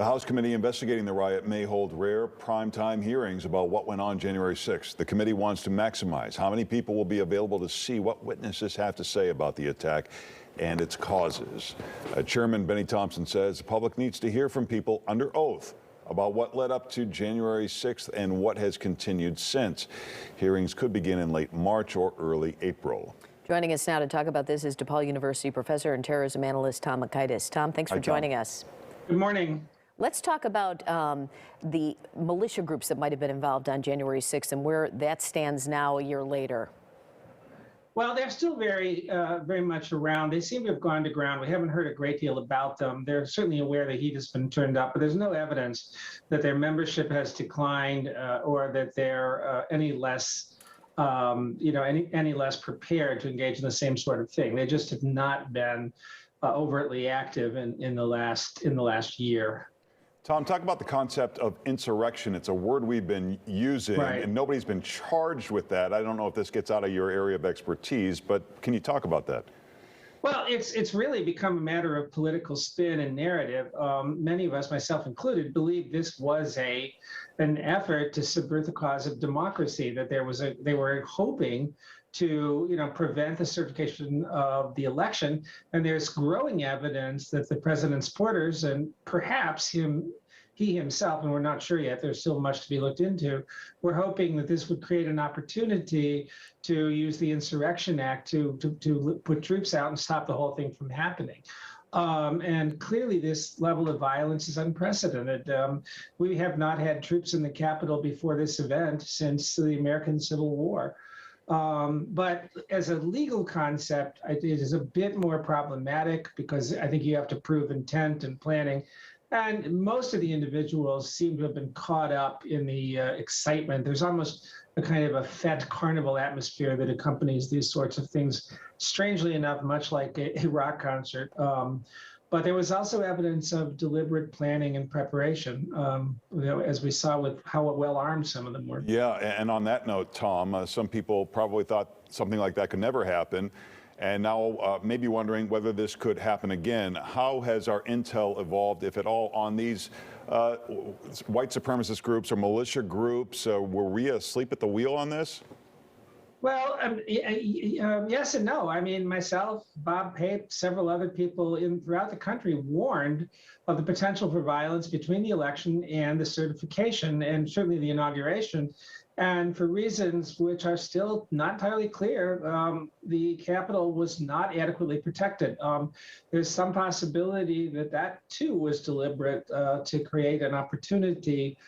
The House committee investigating the riot may hold rare primetime hearings about what went on January 6th. The committee wants to maximize how many people will be available to see what witnesses have to say about the attack and its causes. Chairman Benny Thompson says the public needs to hear from people under oath about what led up to January 6th and what has continued since. Hearings could begin in late March or early April. Joining us now to talk about this is DePaul University professor and terrorism analyst Tom Makaitis. Tom, thanks for joining us. Good morning. Let's talk about the militia groups that might have been involved on January 6th and where that stands now a year later. Well, they're still very much around. They seem to have gone to ground. We haven't heard a great deal about them. They're certainly aware that heat has been turned up, but there's no evidence that their membership has declined or that they're any less, any less prepared to engage in the same sort of thing. They just have not been overtly active in the last year. Tom, talk about the concept of insurrection. It's a word we've been using, right, and nobody's been charged with that. I don't know if this gets out of your area of expertise, but can you talk about that? Well, it's really become a matter of political spin and narrative. Many of us, myself included, believe this was an effort to subvert the cause of democracy, that they were hoping to prevent the certification of the election. And there's growing evidence that the president's supporters and perhaps he himself, and we're not sure yet, there's still much to be looked into, we're hoping that this would create an opportunity to use the Insurrection Act to put troops out and stop the whole thing from happening. And clearly this level of violence is unprecedented. We have not had troops in the Capitol before this event since the American Civil War. But as a legal concept, it is a bit more problematic because I think you have to prove intent and planning. And most of the individuals seem to have been caught up in the excitement. There's almost a kind of a fete carnival atmosphere that accompanies these sorts of things, strangely enough, much like a rock concert. But there was also evidence of deliberate planning and preparation, as we saw with how well armed some of them were. Yeah, and on that note, Tom, some people probably thought something like that could never happen, and now maybe wondering whether this could happen again. How has our intel evolved, if at all, on these white supremacist groups or militia groups? Were we asleep at the wheel on this? Well, yes and no. I mean, myself, Bob Pape, several other people throughout the country warned of the potential for violence between the election and the certification, and certainly the inauguration. And for reasons which are still not entirely clear, the Capitol was not adequately protected. There's some possibility that too was deliberate to create an opportunity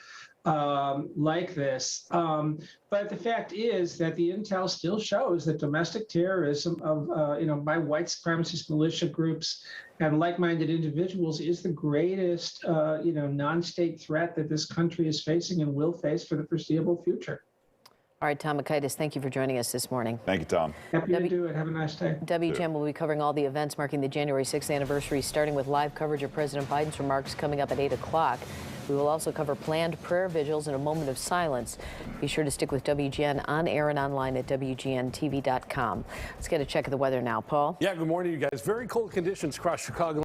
like this. But the fact is that the intel still shows that domestic terrorism by white supremacist militia groups and like-minded individuals is the greatest, non-state threat that this country is facing and will face for the foreseeable future. All right, Tom Makaitis, thank you for joining us this morning. Thank you, Tom. Happy to do it. Have a nice day. WGN will be covering all the events marking the January 6th anniversary, starting with live coverage of President Biden's remarks coming up at 8 o'clock. We will also cover planned prayer vigils and a moment of silence. Be sure to stick with WGN on air and online at WGNTV.com. Let's get a check of the weather now. Paul? Yeah, good morning, you guys. Very cold conditions across Chicago.